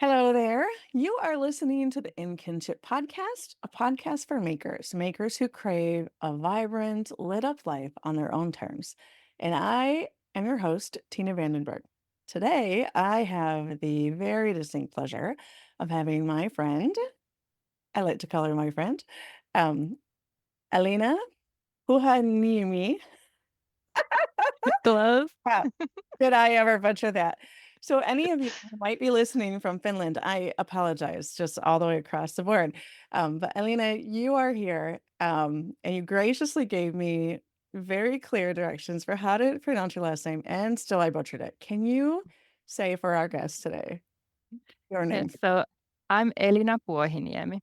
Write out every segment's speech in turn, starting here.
Hello there. You are listening to the In Kinship podcast, a podcast for makers who crave a vibrant, lit up life on their own terms. And I am your host, Tina Vandenberg. Today, I have the very distinct pleasure of having my friend, I like to call her my friend, um, Elina Puohiniemi. Close. Wow. Did I ever butcher that? So any of you who might be listening from Finland, I apologize just all the way across the board. But Elina, you are here, and you graciously gave me very clear directions for how to pronounce your last name, and still I butchered it. Can you say for our guest today your Yes, name? so I'm Elina Puohiniemi.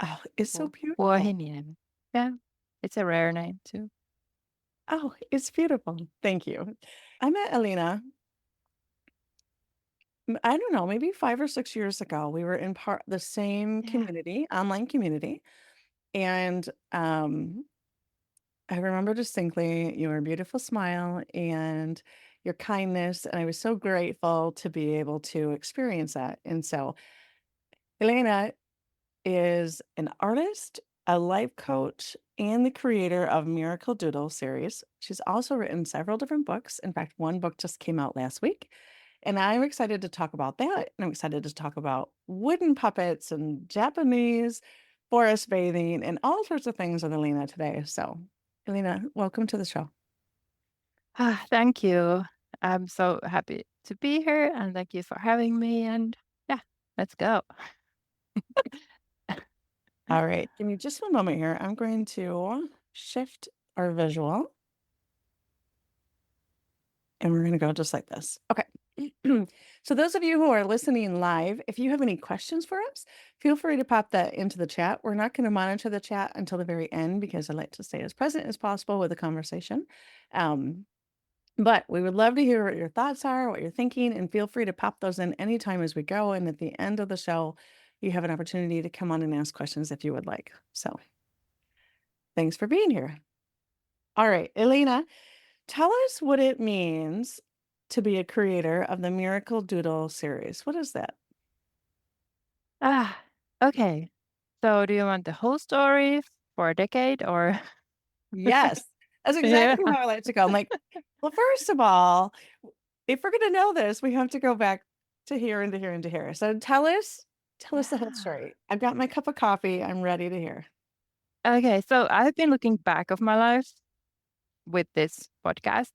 Oh, it's so beautiful. Puohiniemi. Yeah, it's a rare name too. Oh, it's beautiful. Thank you. I met Elina, I don't know, maybe 5 or 6 years ago. We were in part the same Yeah. community, online community. And I remember distinctly your beautiful smile and your kindness. And I was so grateful to be able to experience that. And so, Elena is an artist, a life coach, and the creator of Miracle Doodle series. She's also written several different books. In fact, one book just came out last week. And I'm excited to talk about that. And I'm excited to talk about wooden puppets and Japanese forest bathing and all sorts of things with Elena today. So, Elena, welcome to the show. Thank you. I'm so happy to be here and thank you for having me. And yeah, let's go. All right. Give me just one moment here. I'm going to shift our visual and we're going to go just like this. Okay. So those of you who are listening live, if you have any questions for us, feel free to pop that into the chat. We're not going to monitor the chat until the very end because I like to stay as present as possible with the conversation. Um, but we would love to hear what your thoughts are, what you're thinking, and feel free to pop those in anytime as we go. And at the end of the show, you have an opportunity to come on and ask questions if you would like. So thanks for being here. All right, Elena, tell us what it means to be a creator of the Miracle Doodle series. What is that? Ah, okay. So do you want the whole story for a decade or? Yes, that's Yeah. exactly how I like to go. I'm like, well, first of all, if we're going to know this, we have to go back to here and to here and to here. So tell us the whole Yeah. story. I've got my cup of coffee. I'm ready to hear. Okay, so I've been looking back of my life with this podcast.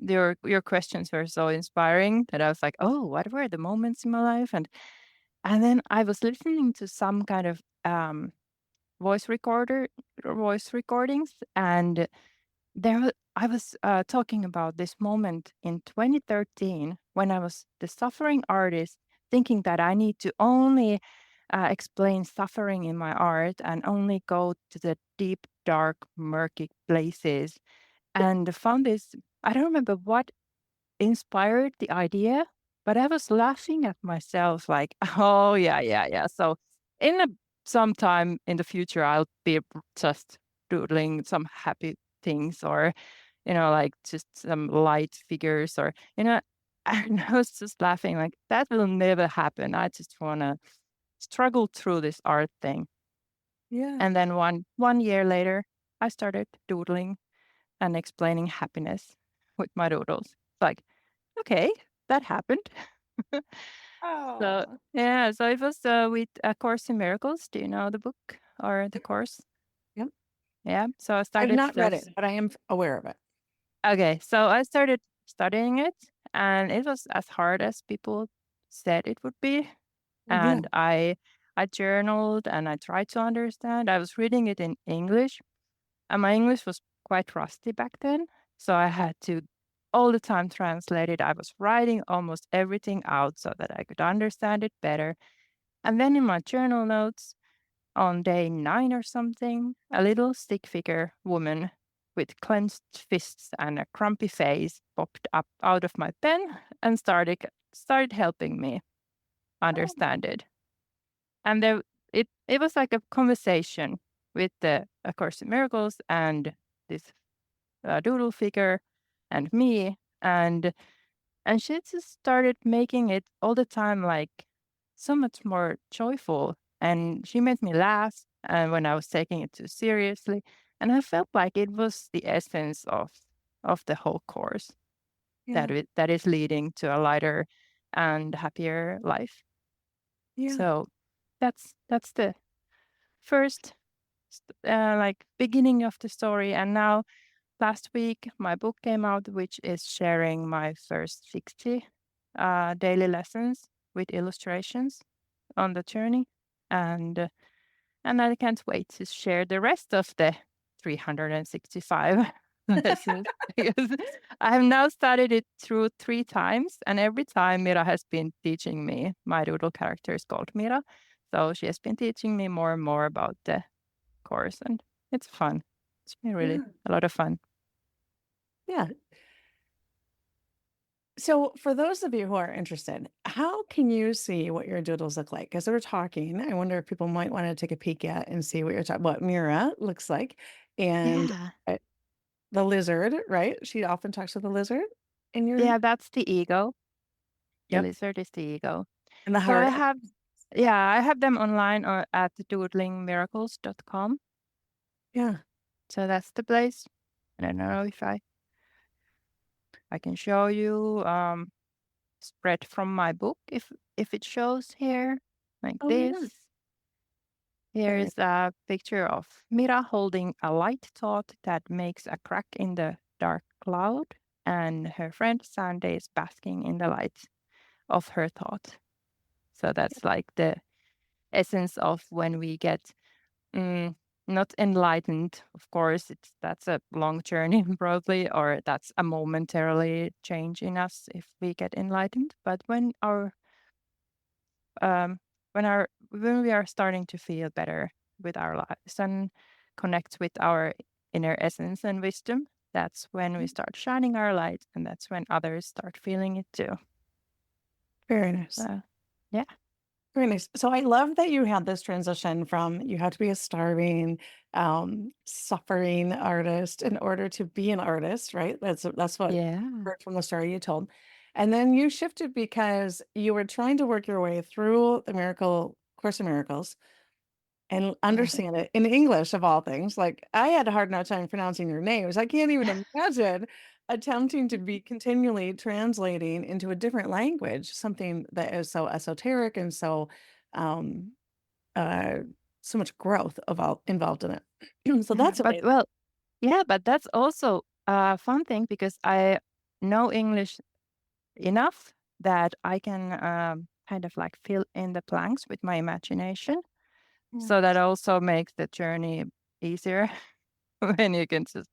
Your questions were so inspiring that I was like, oh, what were the moments in my life? And then I was listening to some kind of voice recordings, and I was talking about this moment in 2013 when I was the suffering artist, thinking that I need to only explain suffering in my art and only go to the deep, dark, murky places and found this. I don't remember what inspired the idea, but I was laughing at myself like, oh yeah, yeah, yeah. So in a sometime in the future, I'll be just doodling some happy things or, like just some light figures or, and I was just laughing like that will never happen. I just wanna struggle through this art thing. Yeah. And then one year later, I started doodling and explaining happiness with my doodles. It's like, okay, that happened. So Oh, yeah, so it was with A Course in Miracles. Do you know the book or the course? yep. Yeah. So I I've started not read this. it, but I am aware of it. Okay, so I started studying it, and it was as hard as people said it would be. Yeah. And I journaled and I tried to understand. I was reading it in English, and my English was quite rusty back then. So I had to all the time translate it. I was writing almost everything out so that I could understand it better. And then in my journal notes on day 9 or something, a little stick figure woman with clenched fists and a grumpy face popped up out of my pen and started helping me Oh, understand it. And it was like a conversation with the A Course in Miracles and this doodle figure and me. And And she just started making it all the time, like so much more joyful. And she made me laugh and when I was taking it too seriously. And I felt like it was the essence of the whole course Yeah. that is leading to a lighter and happier life. Yeah. So that's the first like beginning of the story. And now last week my book came out, which is sharing my first 60 daily lessons with illustrations on the journey. And and I can't wait to share the rest of the 365 lessons because I have now studied it through 3 times, and every time Mira has been teaching me. My doodle character is called Mira, so she has been teaching me more and more about the course, and it's fun. It's been really Yeah. a lot of fun. Yeah. So, for those of you who are interested, how can you see what your doodles look like? Because we're talking, I wonder if people might want to take a peek at and see what you're talking, what Mira looks like, and Yeah. uh, the lizard, right? She often talks to the lizard in your, Yeah, that's the ego. The yep, lizard is the ego. and the So I heart. have yeah, I have them online or at doodlingmiracles.com. Yeah. So that's the place. I don't know if I can show you spread from my book if it shows here like Oh yeah. this. Here Very. is a picture of Mira holding a light thought that makes a crack in the dark cloud, and her friend Sunday is basking in the light of her thought. So that's like the essence of when we get mm, not enlightened. Of course, that's a long journey probably, or that's a momentarily change in us if we get enlightened. But um, when we are starting to feel better with our lives and connect with our inner essence and wisdom, that's when we start shining our light, and that's when others start feeling it too. Very nice. So, yeah, Very nice. So I love that you had this transition from you had to be a starving, suffering artist in order to be an artist, right? That's what yeah, heard from the story you told. And then you shifted because you were trying to work your way through the Miracle Course of Miracles and yeah, understand it in English of all things. Like I had a hard enough time pronouncing your names. I can't even imagine attempting to be continually translating into a different language, something that is so esoteric and so um uh so much growth of all involved in it. So yeah. that's But amazing. well, yeah, but that's also a fun thing because I know English enough that I can kind of like fill in the blanks with my imagination. So that Yes. also makes the journey easier when you can just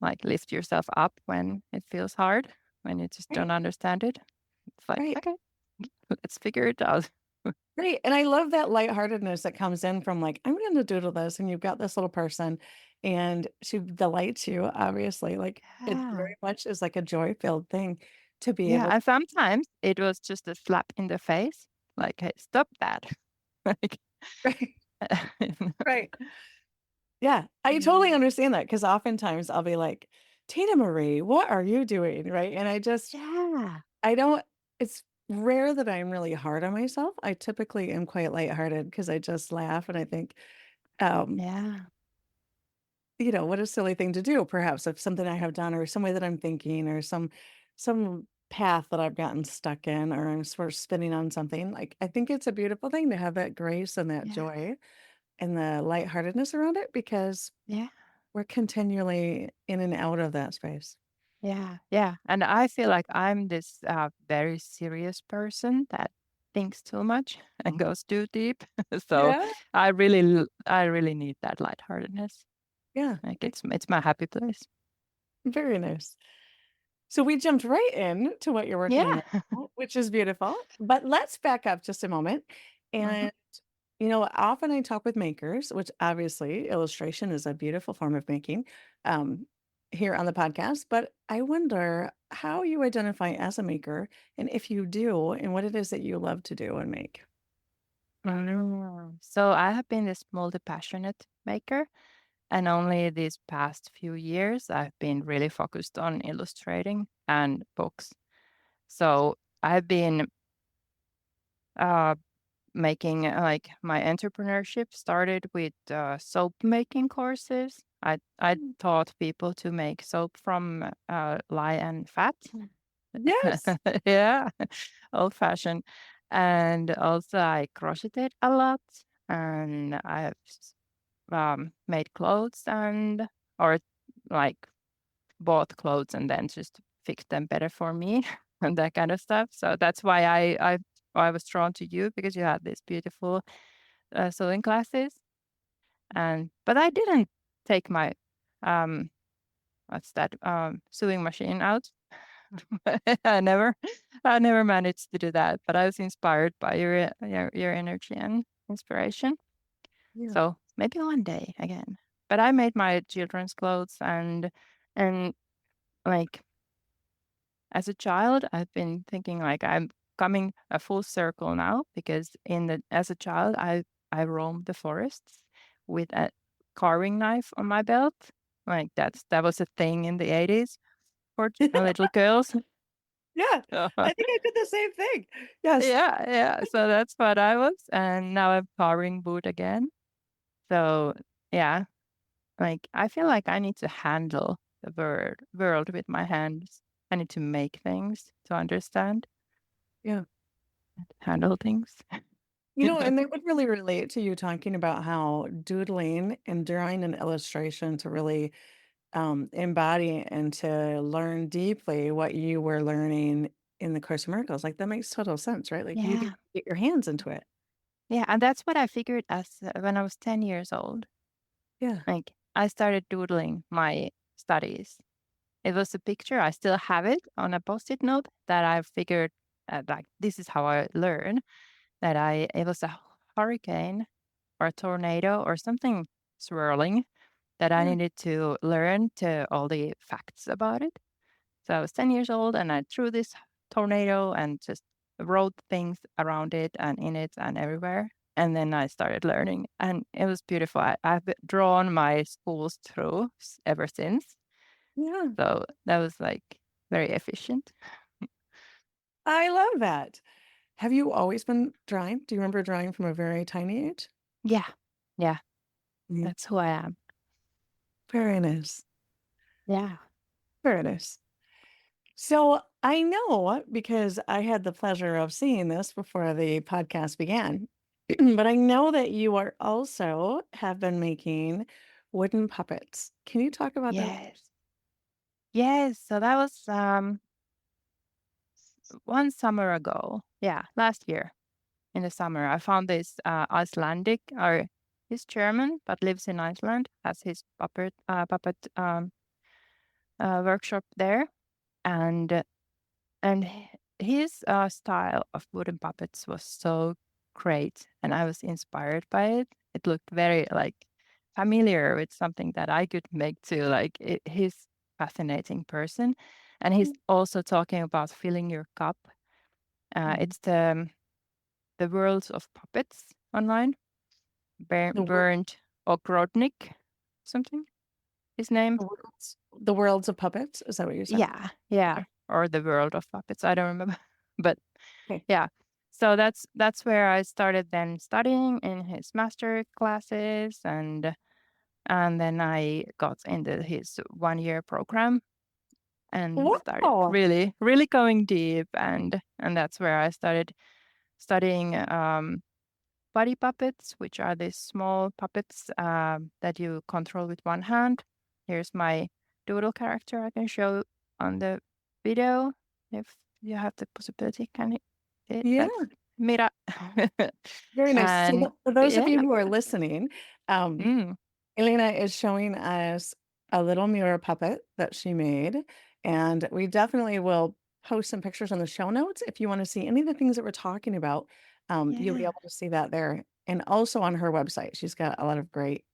like lift yourself up when it feels hard, when you just don't Right, understand it. It's like, right. okay, let's figure it out. Right. And I love that lightheartedness that comes in from like, I'm going to doodle this. And you've got this little person and she delights you, obviously. Like it Yeah. very much is like a joy filled thing to be Yeah. able And sometimes it was just a slap in the face, like, hey, stop that. Like, right. you know? Right. Yeah. I totally Mm. understand that because oftentimes I'll be like, Tina Marie, what are you doing? Right. And Yeah. I don't, it's rare that I'm really hard on myself. I typically am quite lighthearted because I just laugh and I think, um, Yeah. what a silly thing to do, perhaps if something I have done or some way that I'm thinking or some path that I've gotten stuck in or I'm sort of spinning on something. Like I think it's a beautiful thing to have that grace and that Yeah. joy and the lightheartedness around it because Yeah. we're continually in and out of that space. Yeah. Yeah. And I feel like I'm this very serious person that thinks too much and goes too deep. So Yeah. I really need that lightheartedness. Yeah. Like it's my happy place. Very nice. So we jumped right in to what you're working on Yeah. now, which is beautiful. But let's back up just a moment. Mhm. And, often I talk with makers, which obviously illustration is a beautiful form of making um, here on the podcast. But I wonder how you identify as a maker and if you do, and what it is that you love to do and make. So I have been this multi-passionate maker, and only these past few years I've been really focused on illustrating and books. So I've been uh, making like my entrepreneurship started with soap making courses. I Mm. taught people to make soap from lye and fat. Yes. Yeah, old fashioned. And also I crocheted a lot, and made clothes and or like bought clothes and then just fixed them better for me and that kind of stuff. So that's why I was drawn to you because you had these beautiful sewing classes. And but I didn't take my um what's that sewing machine out. I never I never managed to do that, but I was inspired by your energy and inspiration. Yeah. So maybe one day again. But I made my children's clothes and like as a child, I've been thinking like I'm coming a full circle now because in the as a child I roamed the forests with a carving knife on my belt. Like that was a thing in the 80s for little girls. Yeah. I think I did the same thing. Yes. Yeah, yeah. So that's what I was, and now I'm carving wood again. So yeah, like I feel like I need to handle the world with my hands. I need to make things to understand, Yeah. handle things. And they would really relate to you talking about how doodling and drawing an illustration to really embody and to learn deeply what you were learning in the Course of Miracles. Like that makes total sense, right? Like you Yeah. could get your hands into it. Yeah, and that's what I figured as when I was 10 years old. Yeah. Like I started doodling my studies. It was a picture. I still have it on a post-it note that I figured like this is how I learn that I it was a hurricane or a tornado or something swirling that I Yeah. needed to learn to all the facts about it. So I was 10 years old and I drew this tornado and just wrote things around it and in it and everywhere. And then I started learning and it was beautiful. I've drawn my schools through ever since. Yeah. So that was like very efficient. I love that. Have you always been drawing? Do you remember drawing from a very tiny age? Yeah. Yeah. Yeah. That's who I am. Very nice. Yeah. Very nice. So I know because I had the pleasure of seeing this before the podcast began, but I know that you are also have been making wooden puppets. Can you talk about that? Yes. Yes. So that was one summer ago. Yeah. Last year in the summer, I found this Icelandic or he's German but lives in Iceland, has his puppet workshop there, and his style of wooden puppets was so great, and I was inspired by it. It looked very like familiar with something that I could make too. Like he's fascinating person, and he's also talking about filling your cup. Mhm. It's the worlds of puppets online. The wor- Bernd Ogrodnik, something his name. the worlds of puppets. Is that what you said? Yeah, yeah, Okay. or the world of puppets. I don't remember, but Okay. yeah. So that's where I started then studying in his master classes, and then I got into his 1 year program and started Wow. really going deep, and that's where I started studying body puppets, which are these small puppets that you control with one hand. Here's my doodle character I can show on the video if you have the possibility. Can you see it? Yeah. That's Mira. Very nice. So And for those of yeah. you who are listening, um, Mm, Elina is showing us a little mirror puppet that she made, and we definitely will post some pictures on the show notes. If you want to see any of the things that we're talking about, you'll be yeah. able to see that there. And also on her website, she's got a lot of great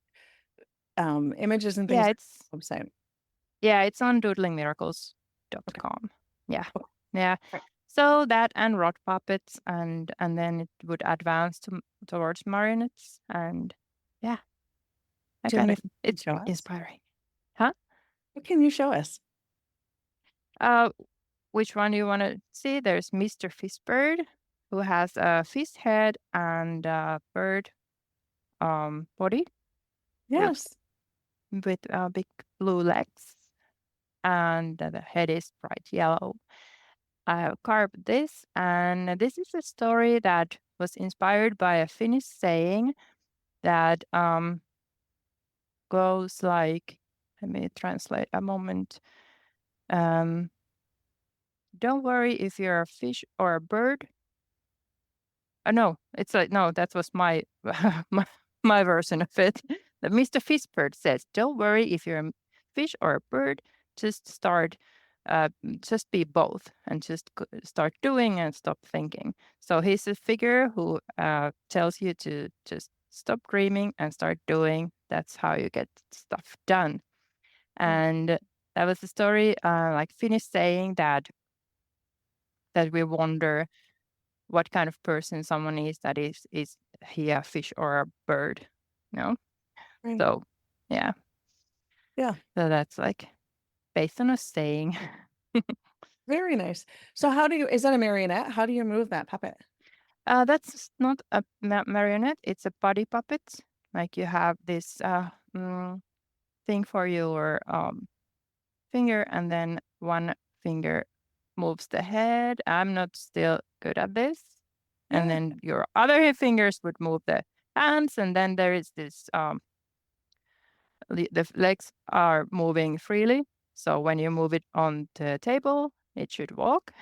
images and things Yeah, on her website. it's on Okay. doodlingmiracles. Yeah. Okay. Yeah. Right. So that and rod puppets and then it would advance towards marionettes and yeah, that Do you have kind of anything you can it's show us? inspiring. Huh? What can you show us? Uh, which one you want to see. There's Mr. Fishbird, who has a fish head and a bird body with Yes. big blue legs, and the head is bright yellow. I have carved this, and this is a story that was inspired by a Finnish saying that goes like, let me translate a moment. Um, don't worry if you're a fish or a bird. No, it's like no, that was my my, my version of it. The Mr. Fishbird says, "Don't worry if you're a fish or a bird. Just start, just be both, and just start doing and stop thinking." So he's a figure who tells you to just stop dreaming and start doing. That's how you get stuff done. Yeah. And that was the story, like Finnish saying that we wonder what kind of person someone is, that is he a fish or a bird? No. Right. So yeah. Yeah. So that's like based on a saying. Very nice. So how do you is that a marionette? How do you move that puppet? That's not a marionette, it's a body puppet. Like you have this thing for your finger, and then one finger moves the head. I'm not still good at this. And Yeah. then your other fingers would move the hands, and then there is this the legs are moving freely. So when you move it on the table, it should walk.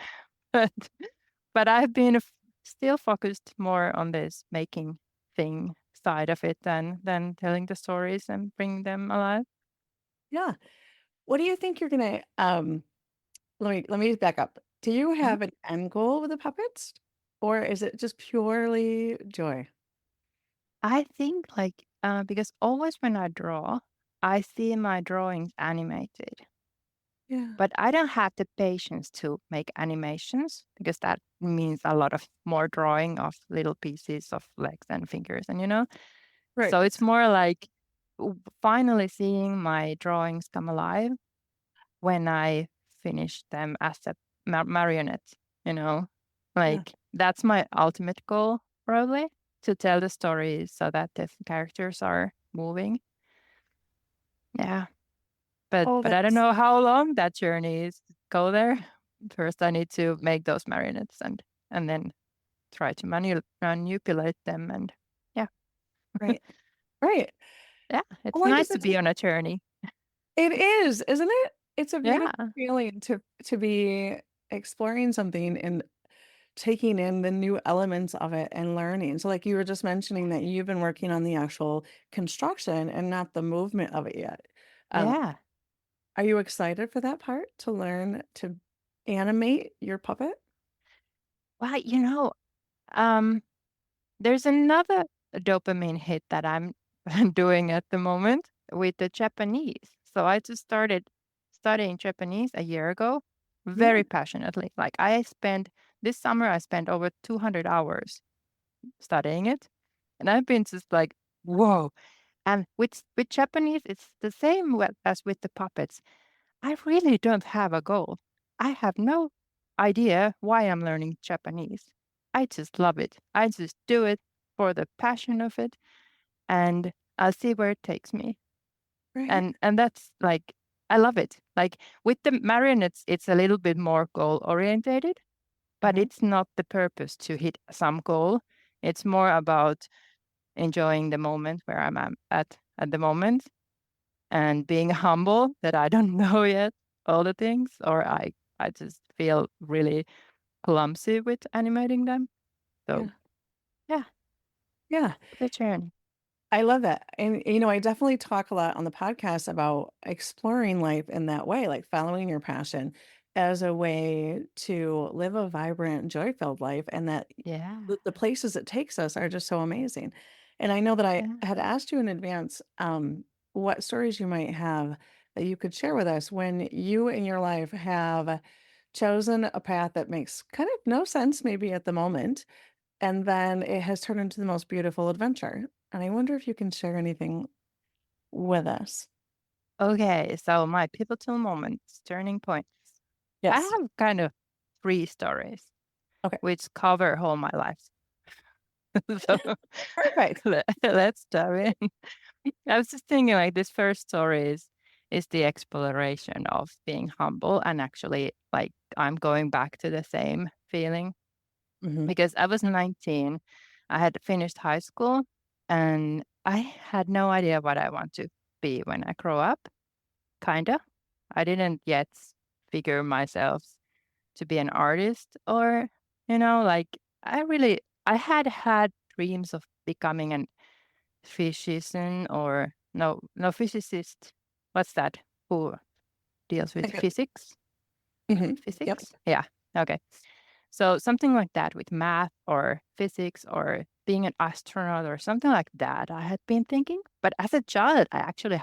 But I've been still focused more on this making thing side of it than telling the stories and bring them alive. Yeah. What do you think you're gonna let me back up. Do you Mhm. have an end goal with the puppets? Or is it just purely joy? I think like because always when I draw, I see my drawings animated. Yeah. But I don't have the patience to make animations because that means a lot of more drawing of little pieces of legs and fingers, and Right. so it's more like finally seeing my drawings come alive when I finish them as a marionette, you know? Yeah. Like that's my ultimate goal, probably, to tell the story so that the characters are moving. Yeah. But Oh, I don't that's know how long that journey is to go there. First, I need to make those marionettes and then try to manipulate them, and yeah. right. Right. Yeah, it's Why nice does to it be take on a journey. it is, isn't it? It's a beautiful Yeah. feeling to be exploring something and taking in the new elements of it and learning. So like you were just mentioning that you've been working on the actual construction and not the movement of it yet. Um, Yeah. are you excited for that part to learn to animate your puppet? Well, um, there's another dopamine hit that I'm doing at the moment with the Japanese. So I just started studying Japanese a year ago Yeah, very passionately. Like this summer, I spent over 200 hours studying it. And I've been just like, whoa. And with Japanese, it's the same as with the puppets. I really don't have a goal. I have no idea why I'm learning Japanese. I just love it. I just do it for the passion of it, and I'll see where it takes me. right. And that's like I love it. Like with the marionettes, it's a little bit more goal orientated, but Uh-huh. it's not the purpose to hit some goal. It's more about enjoying the moment where at the moment, and being humble that I don't know yet all the things, or I just feel really clumsy with animating them. So Yeah. yeah, Yeah. the journey. I love that. And, I definitely talk a lot on the podcast about exploring life in that way, like following your passion as a way to live a vibrant, joy filled life. And that Yeah, the places it takes us are just so amazing. And I know that I yeah. had asked you in advance what stories you might have that you could share with us when you in your life have chosen a path that makes kind of no sense, maybe at the moment, and then it has turned into the most beautiful adventure. And I wonder if you can share anything with us. Okay, so my pivotal moments, turning points. I Yes. have kind of 3 stories, Okay. which cover all my life. So Perfect. let's dive in. I was just thinking like this first story is the exploration of being humble and actually like I'm going back to the same feeling Mhm. because I was 19. I had finished high school and I had no idea what I want to be when I grow up. Kinda. I didn't yet figure myself to be an artist or, like I had dreams of becoming an physician or no physicist. What's that? Who deals with Like a physics? Yep. Physics? Yeah. Okay. So something like that with math or physics or being an astronaut or something like that. I had been thinking, but as a child, I actually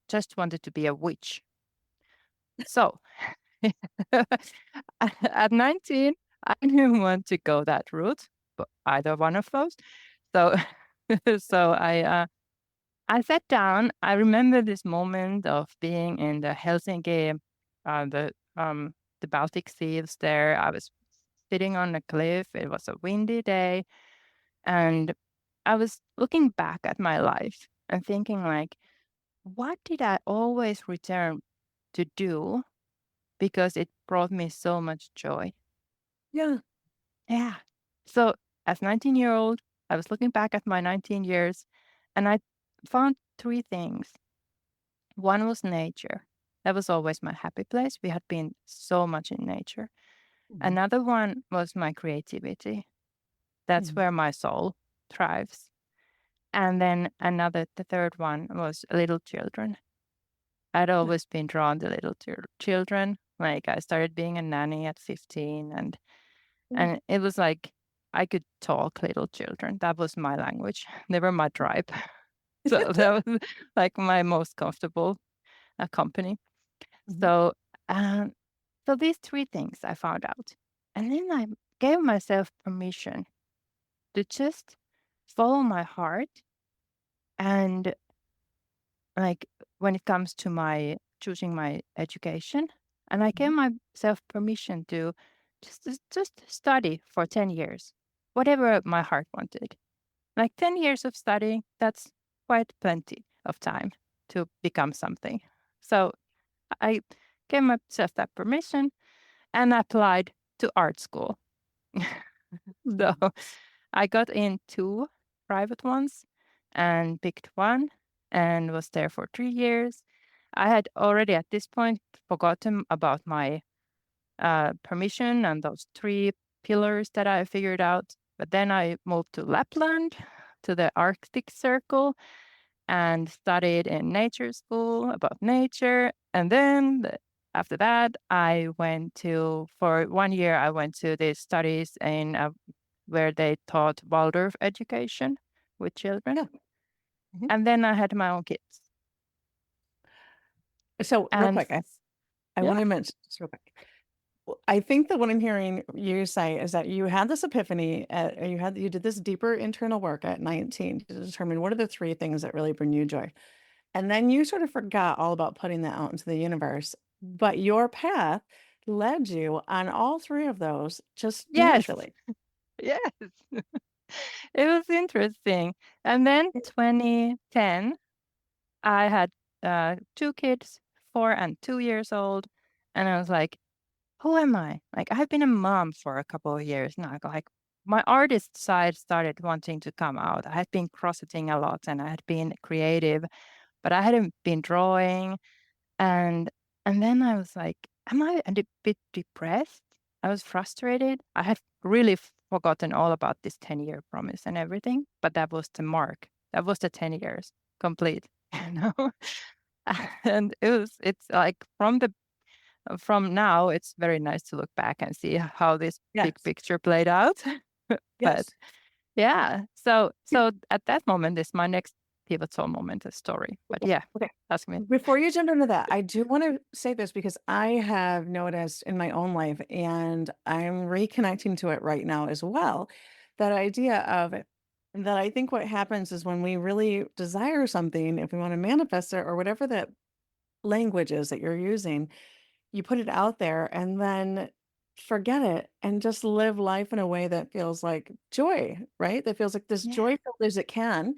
just wanted to be a witch. So at 19, I didn't want to go that route, but either one of those. So so I sat down. I remember this moment of being in the Helsinki, uh, the the Baltic Seas there. I was sitting on a cliff. It was a windy day, and I was looking back at my life and thinking like, what did I always return to do because it brought me so much joy? Yeah. Yeah. So as 19-year-old, I was looking back at my 19 years and I found three things. One was nature. That was always my happy place. We had been so much in nature. Mhm. Another one was my creativity. That's Mhm. where my soul thrives. And then the third one was little children. I'd Yeah. always been drawn to little children. Like I started being a nanny at 15 Mhm. and it was like I could talk little children. That was my language. They were my tribe. So that was like my most comfortable company. Mhm. So, um, so these three things I found out, and then I gave myself permission to just follow my heart. And like when it comes to my choosing my education, and I gave Mhm. myself permission to just study for 10 years, whatever my heart wanted. Like 10 years of studying, that's quite plenty of time to become something. So I gave myself that permission and applied to art school. So Mhm. I got in two private ones and picked one and was there for 3 years. I had already at this point forgotten about my permission and those three pillars that I figured out. But then I moved to Lapland, to the Arctic Circle, and studied in nature school about nature. And then after that, for 1 year, I went to the studies in where they taught Waldorf education with children. Yeah. Mhm. And then I had my own kids. So real And quick, I yeah, want to mention just real quick. I think that what I'm hearing you say is that you had this epiphany you did this deeper internal work at 19 to determine what are the three things that really bring you joy. And then you sort of forgot all about putting that out into the universe. But your path led you on all three of those just yes, naturally. yes. It was interesting. And then 2010, I had two kids, 4 and 2 years old. And I was like, who am I? Like, I've been a mom for a couple of years now. Like, my artist side started wanting to come out. I had been crocheting a lot and I had been creative, but I hadn't been drawing. And and then I was like, am I a bit depressed? I was frustrated. I had really forgotten all about this 10-year promise and everything, but that was the mark. That was the 10 years complete, you know? And it's like from now, it's very nice to look back and see how this big Yes. picture played out. But Yes. yeah, so at that moment is my next pivotal moment, a story. But yeah, Okay. ask me. Before you jump into that, I do want to say this because I have noticed in my own life, and I'm reconnecting to it right now as well. That idea of it, that I think what happens is when we really desire something, if we want to manifest it or whatever that language is that you're using, you put it out there, and then forget it and just live life in a way that feels like joy, right? That feels like this Yeah. joyful as it can.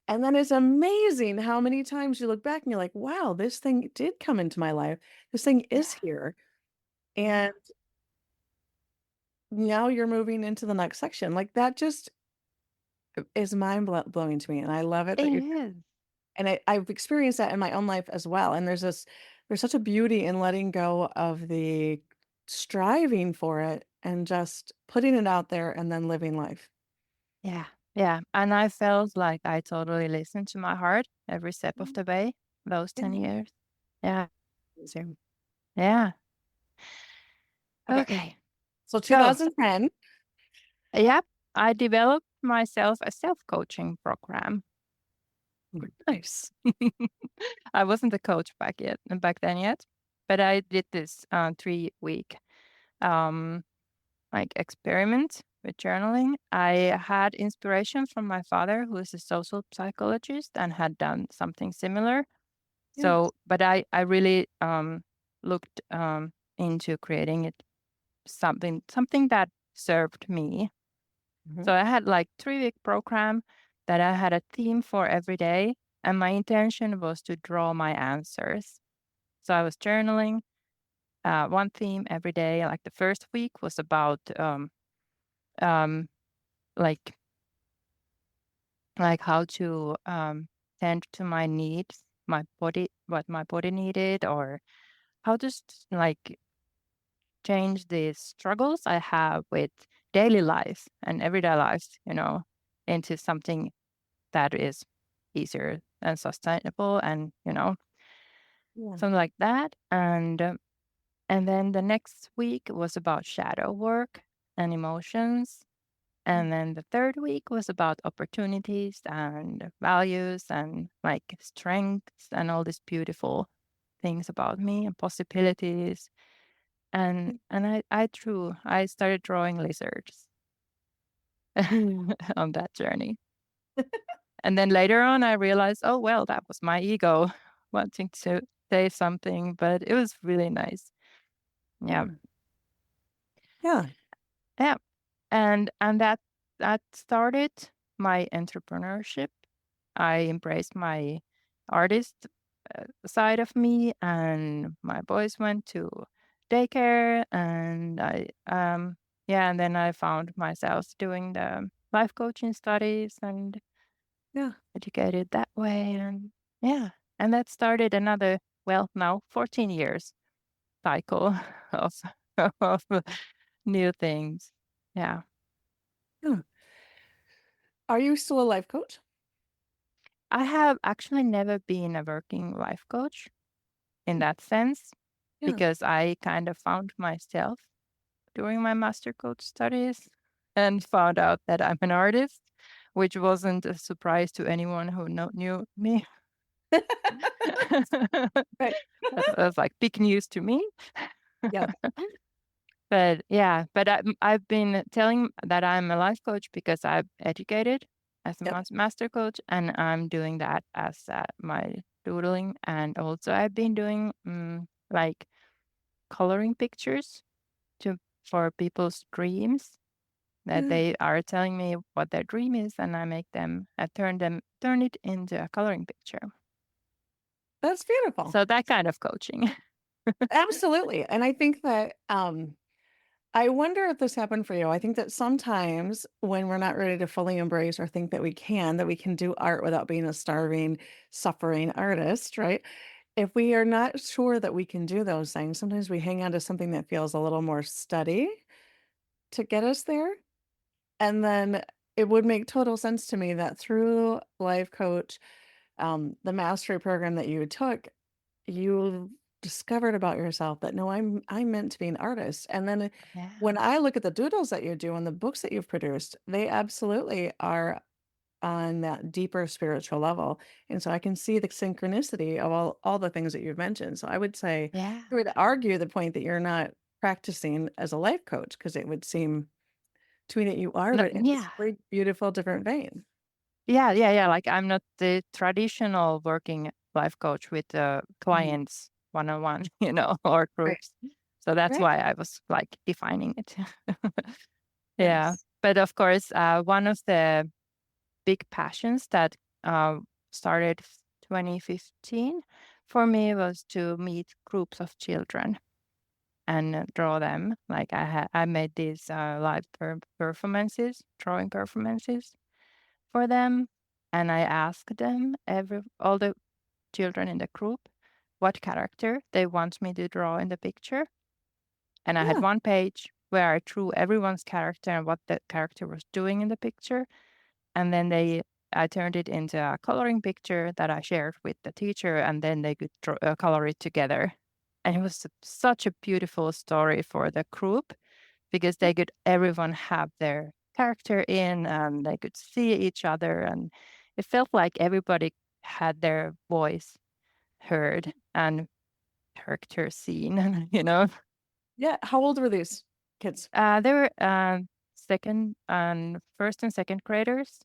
And then it's amazing how many times you look back and you're like, wow, this thing did come into my life. This thing is Yeah. here. Yeah. And now you're moving into the next section. Like that just is blowing to me. And I love it It that you're, is. and I've experienced that in my own life as well. And there's such a beauty in letting go of the striving for it and just putting it out there and then living life. Yeah. Yeah. And I felt like I totally listened to my heart every step of Mhm. the way, those Yeah. 10 years. Yeah. So, yeah. Okay. Okay. So So, 2010. yep, I developed myself a self-coaching program. Nice. I wasn't a coach back then yet, but I did this 3-week um, like experiment with journaling. I had inspiration from my father, who is a social psychologist and had done something similar. Yeah. So, but I really looked into creating it something that served me. Mhm. So I had like 3-week program that I had a theme for every day, and my intention was to draw my answers. So I was journaling one theme every day. Like the first week was about um, like how to tend to my needs, my body, what my body needed, or how to like change the struggles I have with daily life and everyday life, into something that is easier and sustainable, and Yeah. something like that. And then the next week was about shadow work and emotions. Mm. And then the third week was about opportunities and values and like strengths and all these beautiful things about me and possibilities. And I started drawing lizards on that journey. And then later on I realized, oh well, that was my ego wanting to say something, but it was really nice. Yeah. Yeah. Yeah. Yeah. And that started my entrepreneurship. I embraced my artist side of me, and my boys went to daycare, and and then I found myself doing the life coaching studies and Yeah. educated that way. And yeah, and that started another, well, now 14 years cycle of of new things. Yeah. Yeah. Are you still a life coach? I have actually never been a working life coach in Mm. that sense, Yeah. because I kind of found myself during my master coach studies and found out that I'm an artist, which wasn't a surprise to anyone who knew me. Right. That was like big news to me. Yep. But yeah, but I've been telling that I'm a life coach because I've educated as a Yep. master coach, and I'm doing that as my doodling. And also, I've been doing like coloring pictures to for people's dreams, that Yeah. they are telling me what their dream is, and I make them, turn it into a coloring picture. That's beautiful. So that kind of coaching. Absolutely. And I think that I wonder if this happened for you. I think that sometimes when we're not ready to fully embrace or think that we can do art without being a starving, suffering artist, right? If we are not sure that we can do those things, sometimes we hang on to something that feels a little more steady to get us there. And then it would make total sense to me that through life coach, the mastery program that you took, you discovered about yourself that no, I'm meant to be an artist. And then Yeah. when I look at the doodles that you do and the books that you've produced, they absolutely are on that deeper spiritual level. And so I can see the synchronicity of all the things that you've mentioned. So I would say, Yeah. I would argue the point that you're not practicing as a life coach because it would seem to me that you are, No, but in this yeah. very beautiful different vein. Yeah, yeah, yeah. Like I'm not the traditional working life coach with Mhm. clients one on one, or Right. groups. So that's Right. why I was like defining it. Yeah. Nice. But of course, one of the big passions that uh, started 2015 for me was to meet groups of children and draw them. Like I made these live performances, drawing performances for them, and I asked them all the children in the group what character they want me to draw in the picture. And I had Yeah. one page where I drew everyone's character and what the character was doing in the picture. And then I turned it into a coloring picture that I shared with the teacher, and then they could color it together. And it was such a beautiful story for the group because they could everyone have their character in, and they could see each other, and it felt like everybody had their voice heard and character seen. Yeah. How old were these kids? They were second and first and second graders.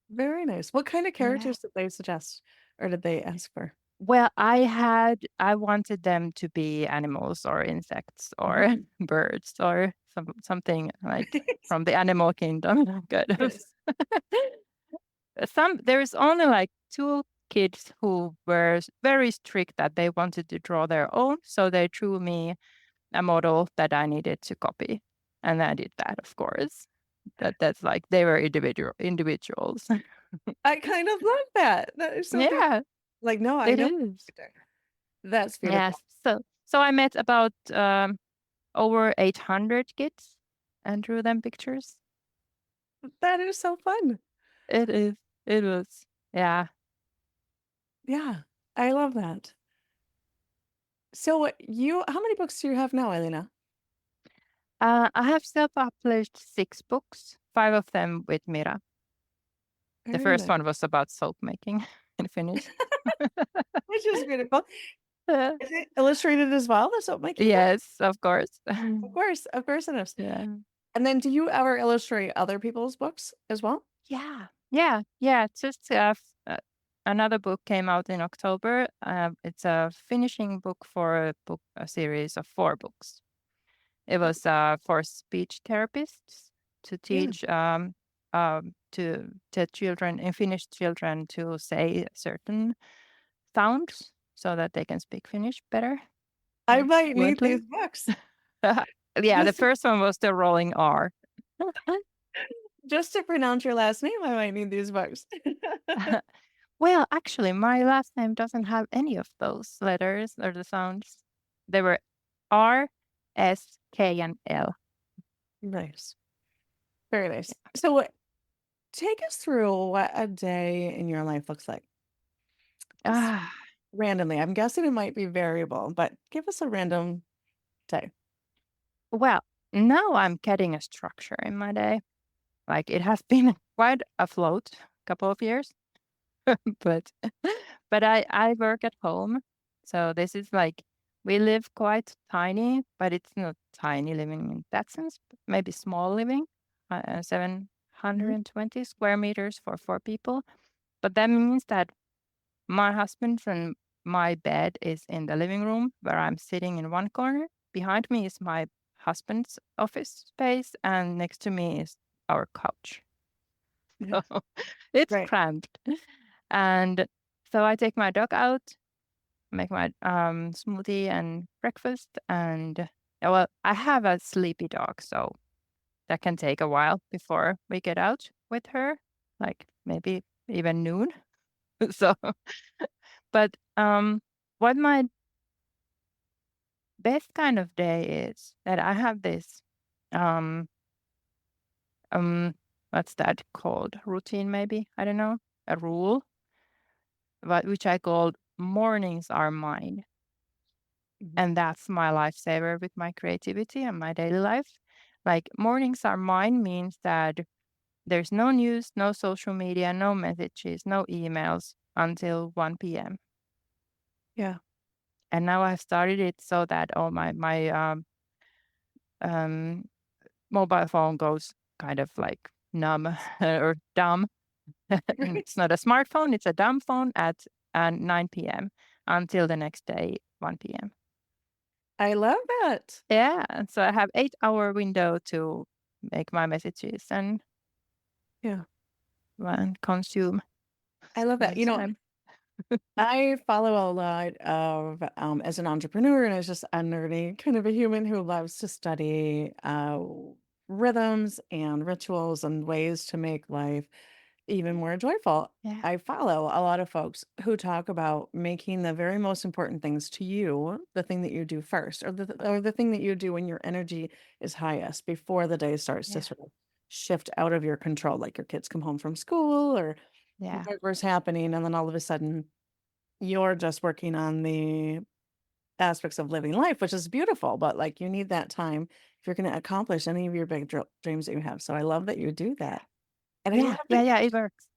Very nice. What kind of Yeah. characters did they suggest or did they ask for? Well, I wanted them to be animals or insects Mhm. or birds or something like from the animal kingdom. Good. Nice. There's only like two kids who were very strict that they wanted to draw their own, so they drew me a model that I needed to copy, and I did that, of course. That's like they were individuals. I kind of love that. That is so beautiful. Yeah, Like, no, I it know. is. That's Yes. beautiful. So I met about over 800 kids and drew them pictures. That is so fun. It is. It was. Yeah. Yeah. I love that. So how many books do you have now, Elena? I have self-published 6 books, 5 of them with Mira. The Very first nice. one was about soap making in Finnish. Which is beautiful. Is it illustrated as well, the soap making book? Yes, of course. Of course it is. Yeah. And then do you ever illustrate other people's books as well? Yeah. Yeah. Yeah. Just another book came out in October. It's a finishing book for a series of 4 books. It was for speech therapists to Yeah. teach to children and Finnish children to say certain sounds so that they can speak Finnish better, I like might need these fluently. books. Yeah, the Just first one was the rolling R. just to pronounce your last name, I might need these books. Well, actually, my last name doesn't have any of those letters or the sounds. They were R, S, K, and L. Nice. Very nice. So take us through what a day in your life looks like. Just Ah, randomly. I'm guessing it might be variable, but give us a random day. well, now I'm getting a structure in my day. Like it has been quite afloat a couple of years, but I work at home. So this is like we live quite tiny, but it's not tiny living in that sense, but maybe small living, Mhm. 720 square meters for 4 people. But that means that my husband's and my bed is in the living room where I'm sitting in one corner. Behind me is my husband's office space, and next to me is our couch. Yeah. So it's Great. cramped. And so I take my dog out, make my smoothie and breakfast. And well, I have a sleepy dog, so that can take a while before we get out with her, like maybe even noon. So, but what my best kind of day is that I have this um um what's that called? Routine maybe? I don't know. A rule, but which I called mornings are mine. Mhm. And that's my lifesaver with my creativity and my daily life. Like mornings are mine means that there's no news, no social media, no messages, no emails until 1 p.m. Yeah. And now I've started it so that all my um mobile phone goes kind of like numb or dumb. It's not a smartphone, it's a dumb phone at 9 p.m. until the next day, 1 p.m. I love that. Yeah, and so I have 8-hour window to make my messages Yeah, and consume I love that. this time. I follow a lot of, as an entrepreneur and as just a nerdy kind of a human who loves to study rhythms and rituals and ways to make life even more joyful. Yeah, I follow a lot of folks who talk about making the very most important things to you the thing that you do first, or the thing that you do when your energy is highest before the day starts to yeah, sort of shift out of your control, like your kids come home from school or yeah, whatever's happening, and then all of a sudden you're just working on the aspects of living life, which is beautiful, but, like, you need that time if you're gonna accomplish any of your big dreams that you have, so I love that you do yeah, that, and yeah, yeah, yeah, it works.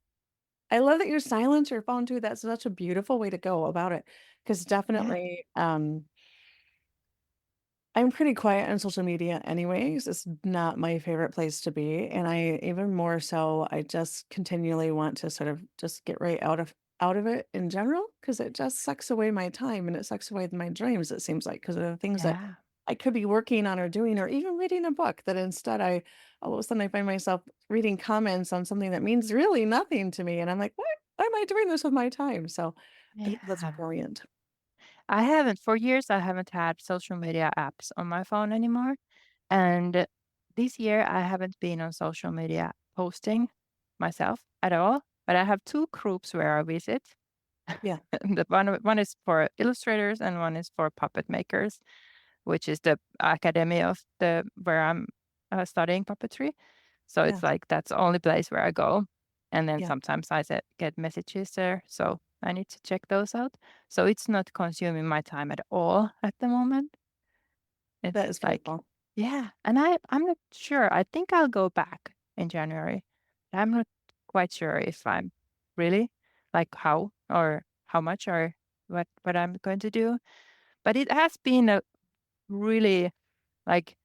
I love that you silence your phone too, that's such a beautiful way to go about it, because Yeah, definitely, I'm pretty quiet on social media anyways, it's not my favorite place to be, and I even more so, I just continually want to sort of just get right out of it in general, because it just sucks away my time and it sucks away my dreams, it seems like, because of the things that yeah, I could be working on or doing or even reading a book that instead I all of a sudden I find myself reading comments on something that means really nothing to me, and I'm like, Why am I doing this with my time?" So, I think that's yeah. brilliant. For years, I haven't had social media apps on my phone anymore. And this year, I haven't been on social media posting myself at all. But I have two groups where I visit. Yeah, The one is for illustrators and one is for puppet makers, which is the academy of the where I'm studying puppetry. So yeah, it's like that's the only place where I go. And then yeah, sometimes get messages there. So I need to check those out. So it's not consuming my time at all at the moment. that It's is like, beautiful. yeah. And I'm not sure. I think I'll go back in January. I'm not quite sure if I'm really like how or how much or what I'm going to do. But it has been a really like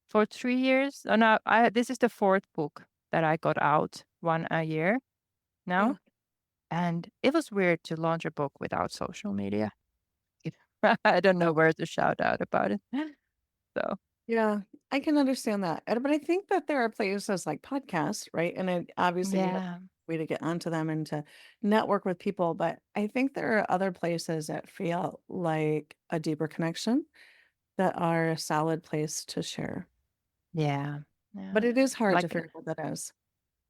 for 3 years. Oh no, this is the fourth book that I got out one a year now. Yeah. And it was weird to launch a book without social media. I don't know where to shout out about it. So Yeah, I can understand that, but I think that there are places like podcasts, right? And it obviously you have yeah, a way to get onto them and to network with people, but I think there are other places that feel like a deeper connection that are a solid place to share. yeah, yeah. But it is hard to Like figure out what that is.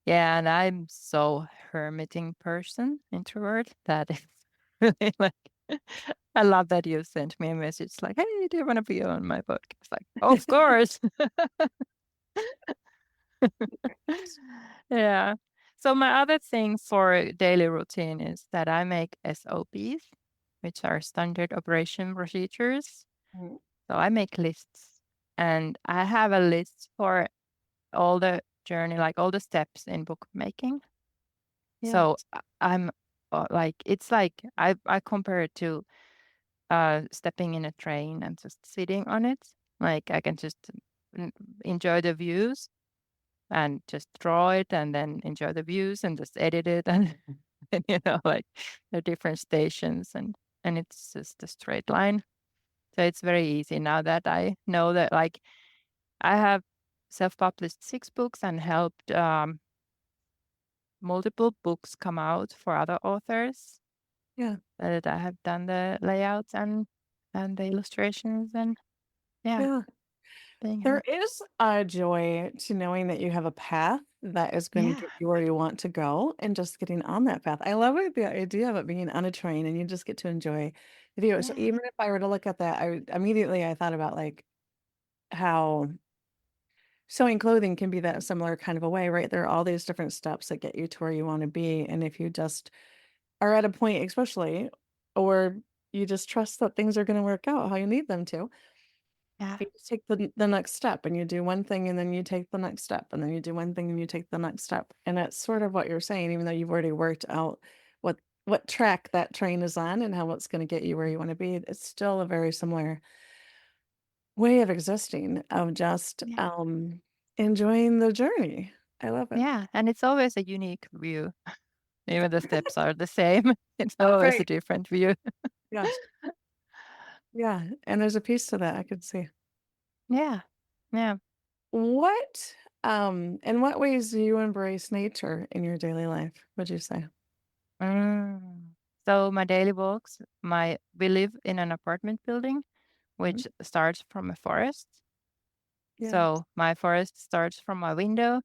yeah, and I'm so hermiting person, introvert, that it's really like I love that you sent me a message like, "Hey, do you want to be on my podcast?" Like, of course. Yeah. So my other thing for daily routine is that I make SOPs, which are standard operation procedures. Mhm. So I make lists and I have a list for all the journey, like all the steps in bookmaking. Yeah, So I'm like, it's like I compare it to stepping in a train and just sitting on it. Like I can just mm, enjoy the views and just draw it and then enjoy the views and just edit it and, and like the different stations and it's just a straight line. So it's very easy now that I know that like I have self-published 6 books and helped multiple books come out for other authors yeah, that I have done the layouts and the illustrations and yeah, yeah. being There her. is a joy to knowing that you have a path that is going to Yeah, get you where you want to go and just getting on that path. I love the idea of it being on a train and you just get to enjoy the view. So yeah, even if I were to look at that, I thought about like how sewing clothing can be that similar kind of a way, right? There are all these different steps that get you to where you want to be. And if you just are at a point, especially, or you just trust that things are going to work out how you need them to, yeah, you just take the next step and you do one thing and then you take the next step and then you do one thing and you take the next step. And that's sort of what you're saying, even though you've already worked out what track that train is on and how it's going to get you where you want to be. It's still a very similar way of existing, of just yeah, enjoying the journey. I love it. yeah. And it's always a unique view. Even the steps are the same. It's always a Right. different view. Yes. Yeah, and there's a piece to that I could see. Yeah. Yeah. What, in what ways do you embrace nature in your daily life, would you say? Mm. So my daily walks, my we live in an apartment building Mhm. which starts from a forest. Yeah. So my forest starts from my window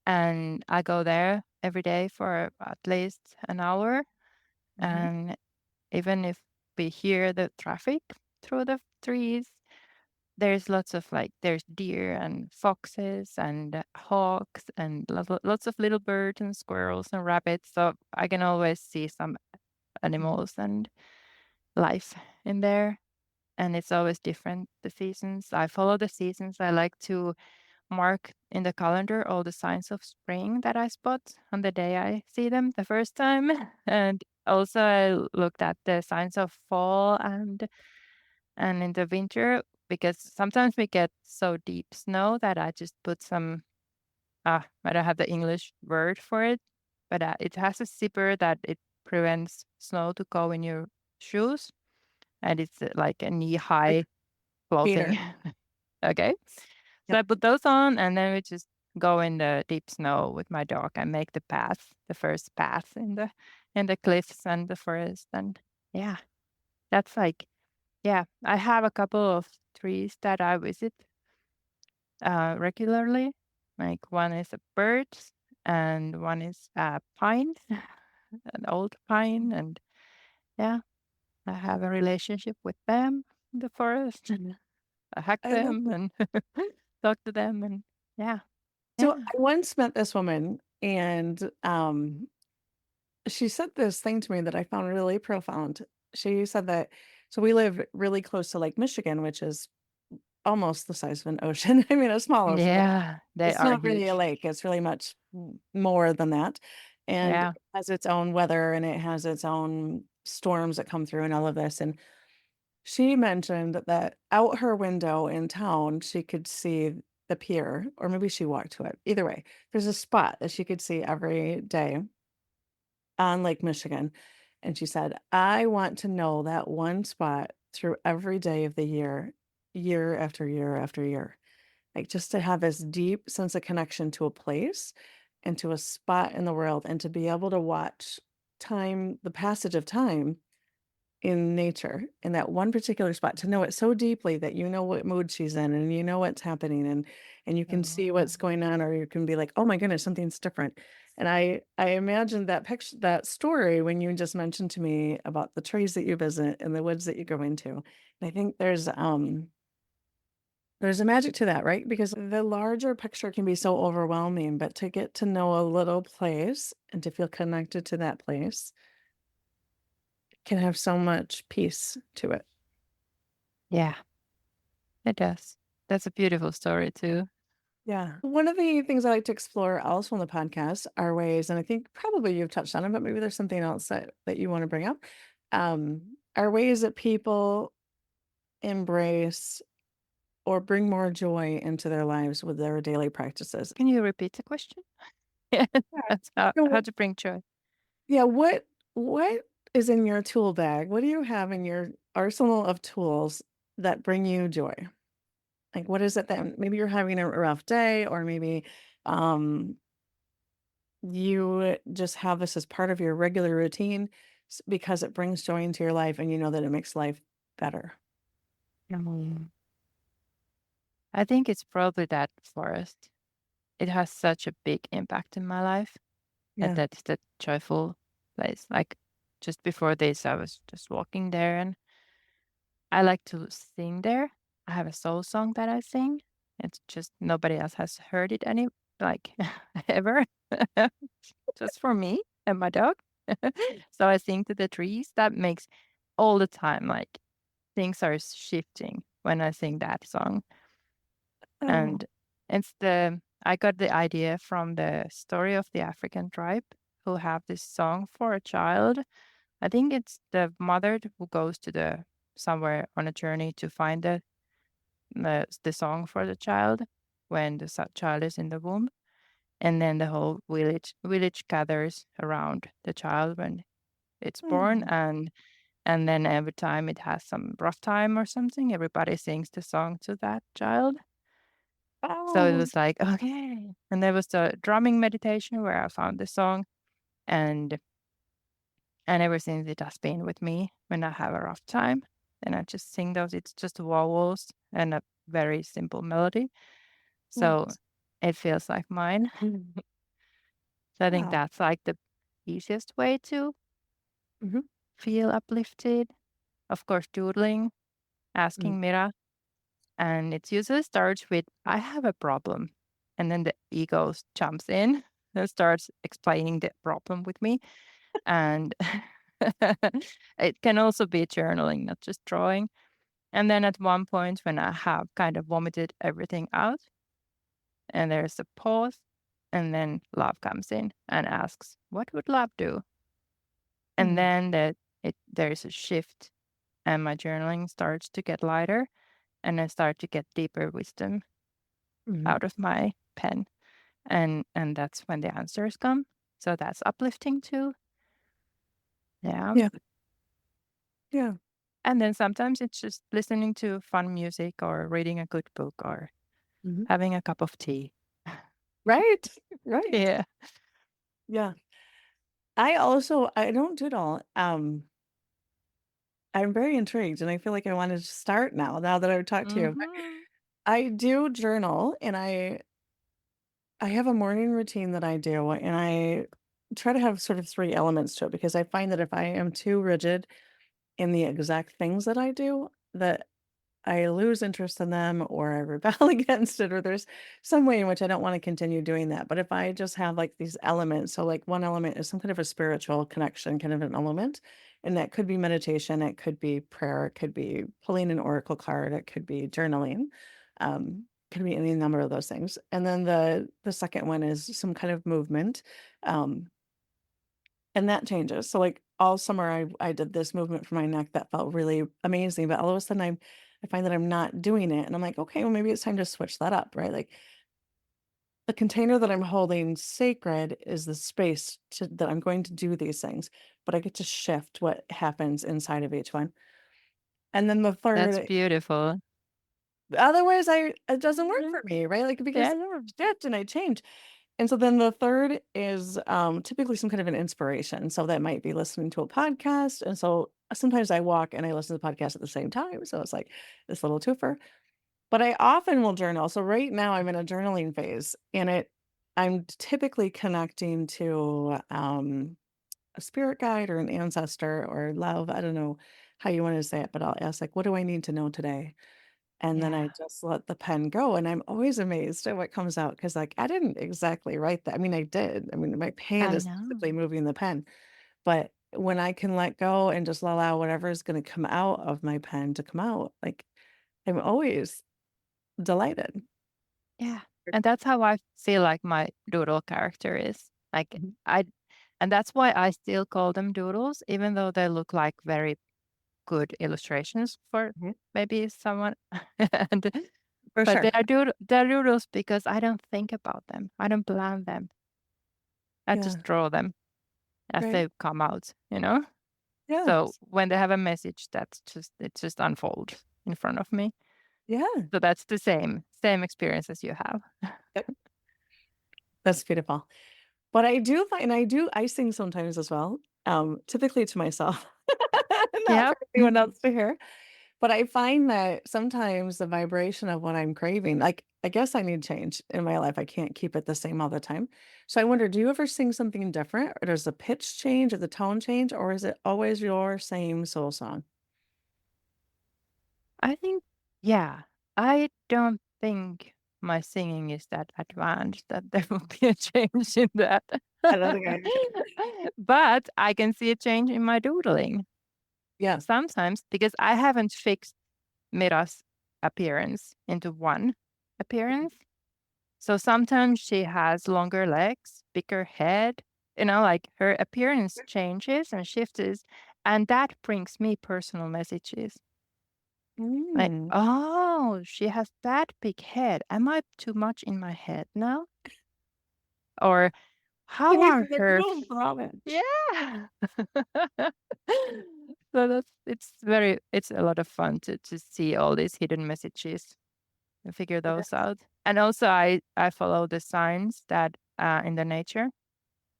and I go there every day for at least an hour. Mhm. And even if we hear the traffic through the trees, there's lots of like there's deer and foxes and hawks and lots of little birds and squirrels and rabbits. So I can always see some Mhm. animals and life in there. And it's always different, the seasons. I follow the seasons. I like to mark in the calendar all the signs of spring that I spot on the day I see them the first time. And also I looked at the signs of fall and in the winter because sometimes we get so deep snow that I just put some I don't have the English word for it, but it has a zipper that it prevents snow to go in your shoes, and it's like a knee Like high clothing. Peter. Okay. So Yep. I put those on and then we just go in the deep snow with my dog and make the path, the first path in the cliffs and the forest. And yeah, that's like yeah, I have a couple of trees that I visit regularly. Like one is a birch and one is a pine, an old pine. And yeah, I have a relationship with them in the forest and I hack I love them that. and talk to them. And yeah, So yeah. I once met this woman and, she said this thing to me that I found really profound. She said that so we live really close to Lake Michigan, which is almost the size of an ocean. I mean, a small ocean, but Yeah, they it's are not really a huge. lake. It's really much more than that. And it Yeah. has its own weather and it has its own storms that come through and all of this. And she mentioned that out her window in town, she could see the pier, or maybe she walked to it. Either way, there's a spot that she could see every day on Lake Michigan. And she said, I want to know that one spot through every day of the year, year after year after year. Like just to have this deep sense of connection to a place and to a spot in the world and to be able to watch time, the passage of time in nature in that one particular spot, to know it so deeply that you know what mood she's in and you know what's happening and you can see Oh. what's going on or you can be like, "Oh my goodness, something's different." And I imagined that picture, that story when you just mentioned to me about the trees that you visit and the woods that you go into. And I think there's a magic to that, right? Because the larger picture can be so overwhelming, but to get to know a little place and to feel connected to that place can have so much peace to it. Yeah, it does. That's a beautiful story too. Yeah. One of the things I like to explore also on the podcast are ways, and I think probably you've touched on it, but maybe there's something else that you want to bring up. Are ways that people embrace or bring more joy into their lives with their daily practices. Can you repeat the question? Yeah, Yeah. that's how So, to bring joy. yeah, what is in your tool bag? What do you have in your arsenal of tools that bring you joy? Like what is it that maybe you're having a rough day or maybe um you just have this as part of your regular routine because it brings joy into your life and you know that it makes life better. Mm. I think it's probably that forest. It has such a big impact in my life that Yeah. that's the joyful place. Like just before this, I was just walking there and I like to sing there. I have a soul song that I sing. It's just nobody else has heard it any like ever. Just for me and my dog. So I sing to the trees. That makes all the time like things are shifting when I sing that song. Oh. And it's the I got the idea from the story of the African tribe who have this song for a child. I think it's the mother who goes to the somewhere on a journey to find the song for the child when the child is in the womb, and then the whole village gathers around the child when it's born, Oh. And then every time it has some rough time or something, everybody sings the song to that child. So it Oh. was like, okay. And there was a drumming meditation where I found the song, and ever since it has been with me when I have a rough time. And I just sing those. It's just vowels and a very simple melody. So Nice. it feels like mine. So I think Yeah. that's like the easiest way to Mhm, feel uplifted. Of course, doodling, mhm, asking Mira. And it usually starts with, I have a problem. And then the ego jumps in and starts explaining the problem with me. And it can also be journaling, not just drawing. And then at one point, when I have kind of vomited everything out, and there's a pause, and then love comes in and asks, what would love do? And mm, then there's a shift, and my journaling starts to get lighter, and I start to get deeper wisdom mhm. out of my pen. And that's when the answers come. So that's uplifting too. Yeah. Yeah, yeah. And then sometimes it's just listening to fun music or reading a good book or Mhm. having a cup of tea. Right, right. Yeah. Yeah. I don't doodle. I'm very intrigued, and I feel like I wanted to start now that I've talked to you. But Mhm. I do journal, and I have a morning routine that I do, and I try to have sort of 3 elements to it because I find that if I am too rigid in the exact things that I do, that I lose interest in them or I rebel against it, or there's some way in which I don't want to continue doing that. But if I just have like these elements, so like one element is some kind of a spiritual connection, kind of an element, and that could be meditation, it could be prayer, it could be pulling an oracle card, it could be journaling, could be any number of those things. And then the second one is some kind of movement. Um, and that changes. So, like, all summer, I did this movement for my neck that felt really amazing, but all of a sudden, I find that I'm not doing it, and I'm like, "Okay, well, maybe it's time to switch that up," right? Like, the container that I'm holding sacred is the space that I'm going to do these things, but I get to shift what happens inside of each one. And then the That's third beautiful. otherwise, it doesn't work Mhm. for me, right? Like, because Yeah, I yeah. shift and I change. And so then the third is, typically some kind of an inspiration. So that might be listening to a podcast. And so sometimes I walk and I listen to the podcast at the same time. So it's like this little twofer. But I often will journal. So right now I'm in a journaling phase and I'm typically connecting to a spirit guide or an ancestor or love. I don't know how you want to say it, but I'll ask like, what do I need to know today? And then I Yeah, just let the pen go, and I'm always amazed at what comes out because, like, I didn't exactly write that. I mean, I did. I mean, my hand I is know. physically moving the pen, but when I can let go and just allow whatever is gonna come out of my pen to come out, like, I'm always delighted. Yeah. And that's how I feel like my doodle character is. Like Mhm, I and that's why I still call them doodles, even though they look like very good illustrations for mhm. maybe someone. and For but sure. they're doodles because I don't think about them. I don't plan them. I just Yeah, draw them as right. they come out, you know? Yeah. So when they have a message, that's just it just unfolds in front of me. Yeah. So that's the same experience as you have. Yep. That's beautiful. But I do find I sing sometimes as well, typically to myself, not Yeah. for anyone else to hear. But I find that sometimes the vibration of what I'm craving, like, I guess I need change in my life. I can't keep it the same all the time. So I wonder, do you ever sing something different, or does the pitch change or the tone change, or is it always your same soul song? I think, yeah, I don't think my singing is that advanced that there will be a change in that. I don't think I But I can see a change in my doodling yeah. sometimes because I haven't fixed Mira's appearance into one appearance. So sometimes she has longer legs, bigger head, like her appearance changes and shifts, and that brings me personal messages. Like, Mm. oh, she has that big head. Am I too much in my head now? Or I how need are to let her go from it. yeah. So it's a lot of fun to see all these hidden messages and figure It those is. out. And also I follow the signs that in the nature.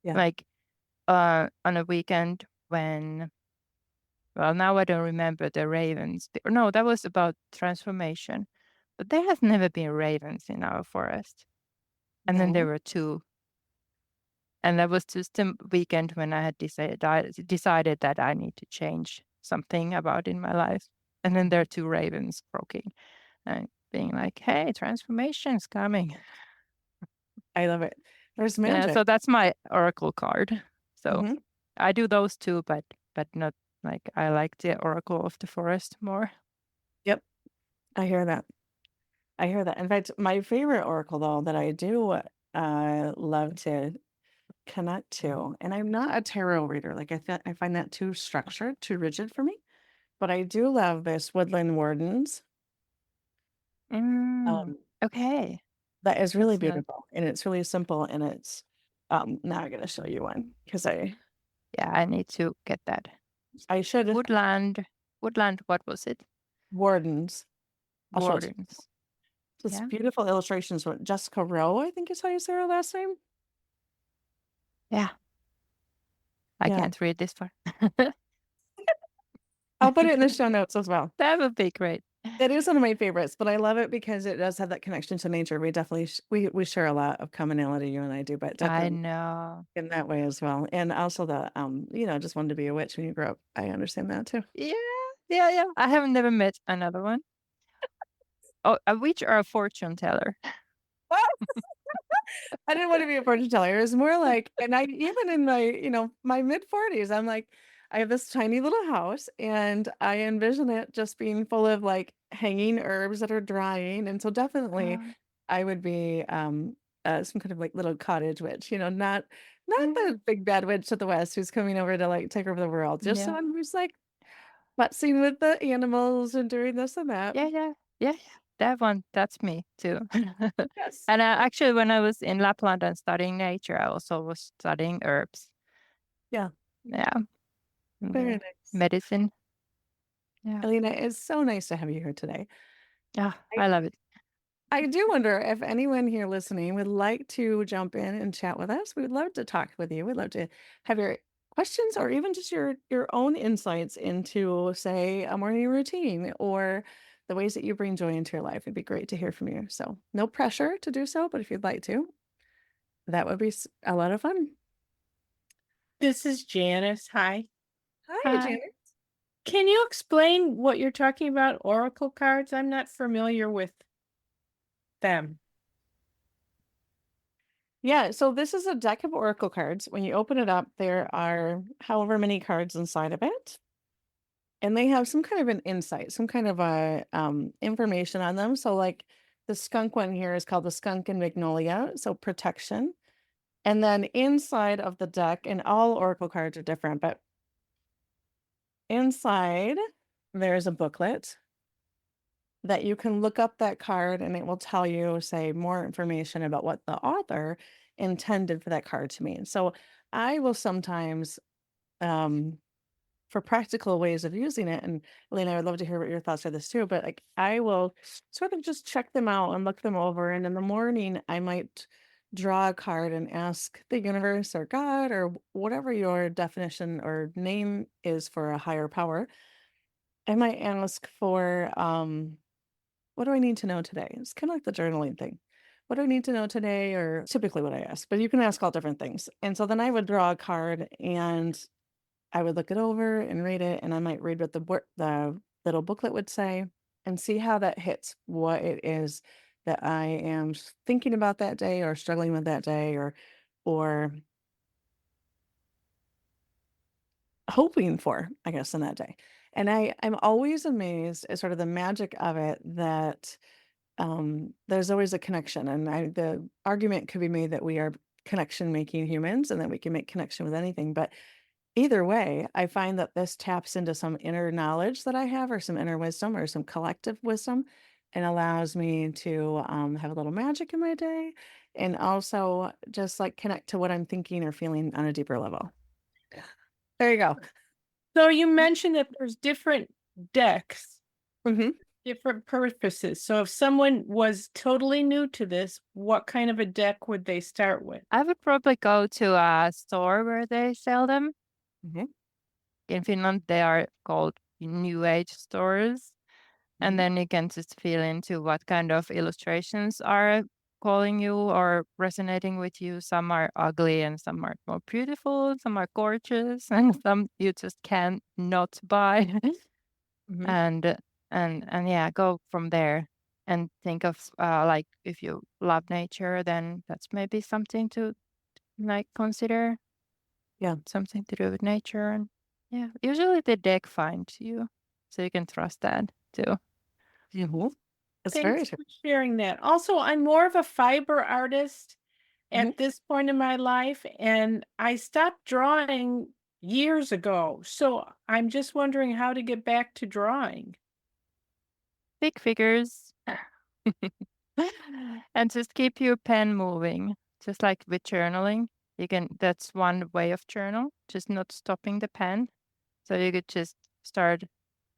Yeah. Like on a weekend when well now I don't remember the ravens. No, that was about transformation. But there has never been ravens in our forest. And then there No. were two. And that was just a weekend when I had decided that I need to change something about in my life. And then there are two ravens croaking and being like, hey, transformation's coming. I love it. There's Yeah, magic. so that's my oracle card. So Mhm. I do those too, but not like I like the oracle of the forest more. Yep. I hear that. I hear that. In fact, my favorite oracle though that I do love to connect to, and I'm not a tarot reader. Like I find that too structured, too rigid for me. But I do love this Woodland Wardens. Mm, Um, okay. that is really That's not beautiful and it's really simple and it's now I'm gonna show you one because yeah, I need to get that. I should Woodland. Woodland, what was it? Wardens. I'll show it to you. Wardens. Just Yeah. beautiful illustrations with Jessica Rowe, I think is how you say her last name. Yeah. I Yeah. can't read this far. I'll put it in the show notes as well. That would be great. It is one of my favorites, but I love it because it does have that connection to nature. We definitely we share a lot of commonality, you and I do, but I definitely know. in that way as well. And also the just wanted to be a witch when you grow up. I understand that too. Yeah. Yeah, yeah. I have never met another one. Oh, a witch or a fortune teller? I didn't want to be a fortune teller. It was more like, and I even in my, my mid-40s, I'm like, I have this tiny little house and I envision it just being full of like hanging herbs that are drying. And so definitely Uh, I would be some kind of like little cottage witch, not the mm, big bad witch to the west who's coming over to like take over the world, just yeah. someone who's like futzing with the animals and doing this and that. Yeah, yeah. Yeah, yeah. That one, that's me too. Yes. And actually, when I was in Lapland and studying nature, I also was studying herbs. Yeah. Yeah. Very Yeah. nice. Medicine. Yeah. Elena, it's so nice to have you here today. Yeah, I love it. I do wonder if anyone here listening would like to jump in and chat with us. We would love to talk with you. We'd love to have your questions or even just your own insights into, say, a morning routine or the ways that you bring joy into your life. It'd be great to hear from you. So, no pressure to do so, but if you'd like to, that would be a lot of fun. This is Janice. Hi. Hi, Hi. Janet. Can you explain what you're talking about, oracle cards? I'm not familiar with them. Yeah, so this is a deck of oracle cards. When you open it up, there are however many cards inside of it. And they have some kind of an insight, some kind of a information on them. So like the skunk one here is called the skunk and magnolia, so protection. And then inside of the deck, and all oracle cards are different, but inside there's a booklet that you can look up that card and it will tell you, say, more information about what the author intended for that card to mean. So I will sometimes um for practical ways of using it. And Elena, I would love to hear what your thoughts are this too. But like I will sort of just check them out and look them over. And in the morning, I might draw a card and ask the universe or God or whatever your definition or name is for a higher power. I might ask for what do I need to know today? It's kind of like the journaling thing. What do I need to know today? Or typically what I ask, but you can ask all different things. And so then I would draw a card and I would look it over and read it, and I might read what the little booklet would say and see how that hits what it is that I am thinking about that day or struggling with that day or hoping for, I guess, in that day. And I'm always amazed at sort of the magic of it that there's always a connection. And the argument could be made that we are connection making humans and that we can make connection with anything. But either way, I find that this taps into some inner knowledge that I have, or some inner wisdom, or some collective wisdom, and allows me to have a little magic in my day, and also just like connect to what I'm thinking or feeling on a deeper level. There you go. So you mentioned that there's different decks, Hmm. different purposes. So if someone was totally new to this, what kind of a deck would they start with? I would probably go to a store where they sell them. Hmm. In Finland, they are called New Age stores. And Hmm. then you can just feel into what kind of illustrations are calling you or resonating with you. Some are ugly and some are more beautiful, some are gorgeous, and some you just can't not buy. Hmm. and and yeah, go from there and think of like if you love nature, then that's maybe something to like consider, Yeah. something to do with nature. And yeah, usually the deck finds you, so you can trust that too. Hmm. It's very Thanks true. for sharing that. Also, I'm more of a fiber artist Hmm. at this point in my life, and I stopped drawing years ago. So I'm just wondering how to get back to drawing. Big figures. And just keep your pen moving, just like with journaling. You can, that's one way of journal, just not stopping the pen. So you could just start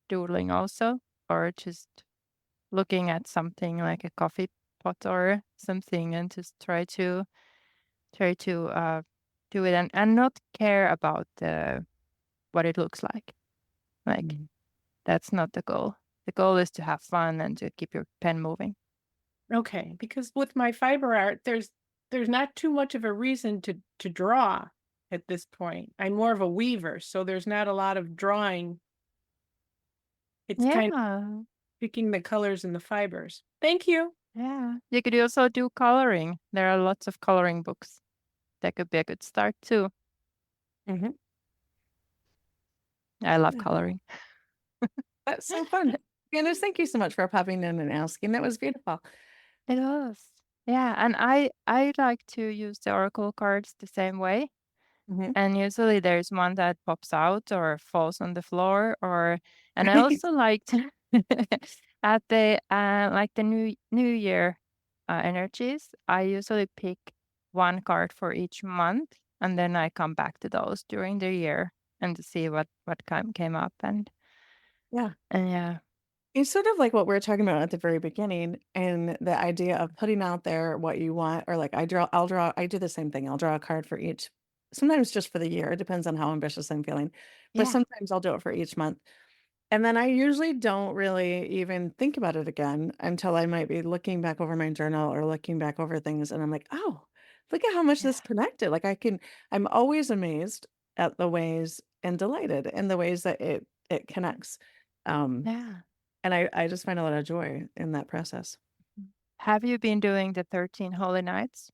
doodling also, or just looking at something like a coffee pot or something and just try to do it, and not care about the what it looks like. Like that's not the goal. The goal is to have fun and to keep your pen moving. Okay, because with my fiber art, there's not too much of a reason to draw at this point. I'm more of a weaver, so there's not a lot of drawing. It's kind of Yeah. picking the colors and the fibers. Thank you. Yeah. You could also do coloring. There are lots of coloring books. That could be a good start too. Hmm. I love Yeah. coloring. That's so fun. Candace, thank you so much for popping in and asking. That was beautiful. It was. Yeah, and I like to use the oracle cards the same way. Hmm. And usually there's one that pops out or falls on the floor, or and I also liked at the like the new year energies. I usually pick one card for each month, and then I come back to those during the year and to see what came up. Yeah. And yeah, It's sort of like what we were talking about at the very beginning, and the idea of putting out there what you want, or like I do the same thing. I'll draw a card for each, sometimes just for the year. It depends on how ambitious I'm feeling. But yeah, sometimes I'll do it for each month. And then I usually don't really even think about it again until I might be looking back over my journal or looking back over things. And I'm like, oh, look at how much yeah, this connected. I'm always amazed at the ways and delighted in the ways that it connects. Um, yeah. and I just find a lot of joy in that process. Have you been doing the 13 Holy Nights?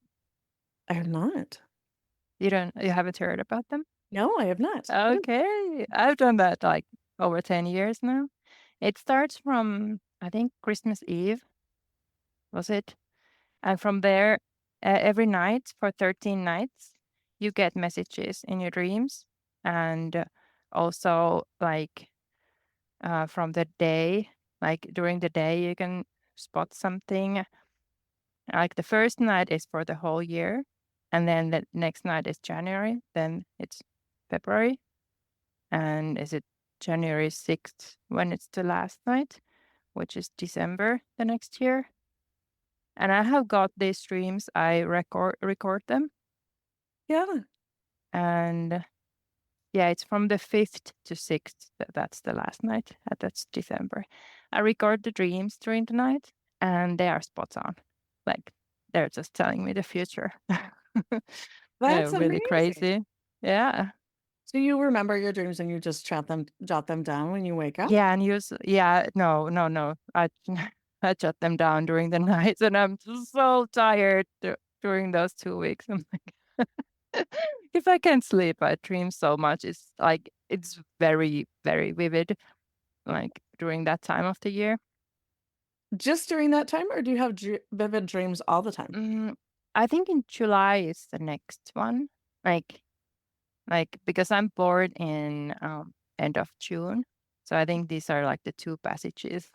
I have not. You haven't heard about them? No, I have not. What is Okay. I've done that like over 10 years now. It starts from, I think, Christmas Eve, was it? And from there, every night for 13 nights, you get messages in your dreams. And also, like, from the day, like during the day, you can spot something. Like the first night is for the whole year. And then the next night is January. Then it's February. And is it January 6th when it's the last night, which is December the next year? And I have got these streams. I record them, Yeah. and yeah, it's from the 5th to 6th. That's the last night. That's December. I record the dreams during the night, and they are spot on. Like they're just telling me the future. Yeah, That's really amazing. crazy. Yeah. So you remember your dreams and you just jot them down when you wake up? Yeah, and no, no, no. I I shut them down during the night, and I'm just so tired during those 2 weeks. I'm like, if I can't sleep, I dream so much. It's like it's very, very vivid, like during that time of the year. Just during that time, or do you have vivid dreams all the time? Mm, I think in July is the next one. Like because I'm bored in end of June. So I think these are like the two passages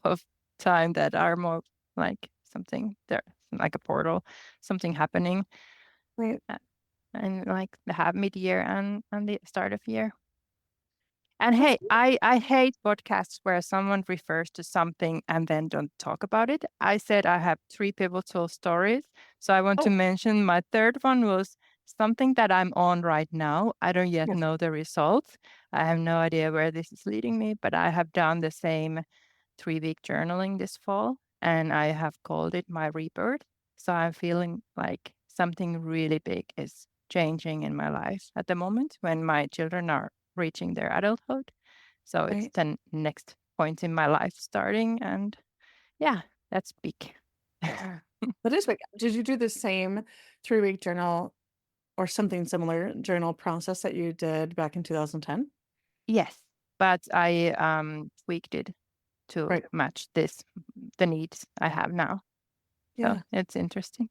of time that are more like something there, like a portal, something happening, Right. and like the half mid-year and the start of year. And That's hey, I hate podcasts where someone refers to something and then don't talk about it. I said I have 3 pivotal stories. So I want to oh, mention my third one was something that I'm on right now. I don't yet yes. know the results. I have no idea where this is leading me, but I have done the same 3-week journaling this fall and I have called it my rebirth. So I'm feeling like something really big is changing in my life at the moment when my children are reaching their adulthood. So it's Right. the next point in my life starting. And yeah, that's big. Yeah. That is big. Did you do the same 3-week journal or something similar journal process that you did back in 2010? Yes, but I tweaked it to Right. match the needs I have now. So Yeah. it's interesting.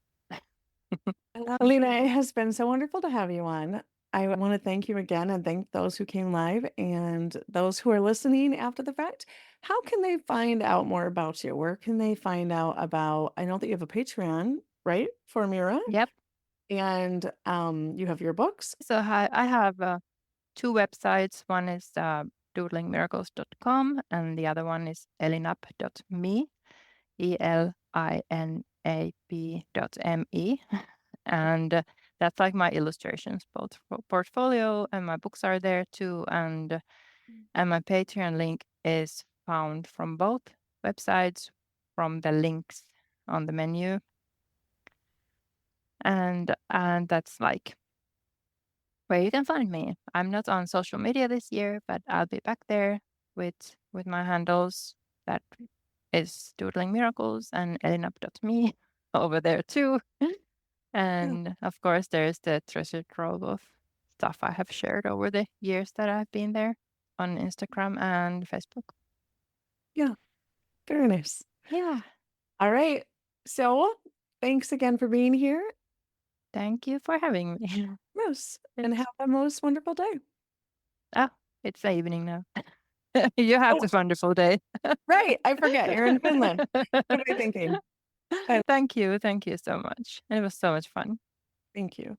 Elina, it has been so wonderful to have you on. I want to thank you again and thank those who came live and those who are listening after the fact. How can they find out more about you? Where can they find out about? I know that you have a Patreon, right, for Mira, Yep. and you have your books. So I have 2 websites. One is doodlingmiracles.com and the other one is elinap.me, elinap.me. And that's like my illustrations, both portfolio and my books are there too. And my Patreon link is found from both websites from the links on the menu. And that's like where you can find me. I'm not on social media this year, but I'll be back there with my handles. That is Doodling Miracles and elinap.me over there too. Yeah. And of course, there's the treasure trove of stuff I have shared over the years that I've been there on Instagram and Facebook. Yeah. Very nice. Yeah. All right. So thanks again for being here. Thank you for having me. Yes. And It's have a most wonderful day. oh, it's the evening now. You have Oh, a wonderful day. right. I forget. You're in Finland. What am I thinking? Thank you. Thank you so much. It was so much fun. Thank you.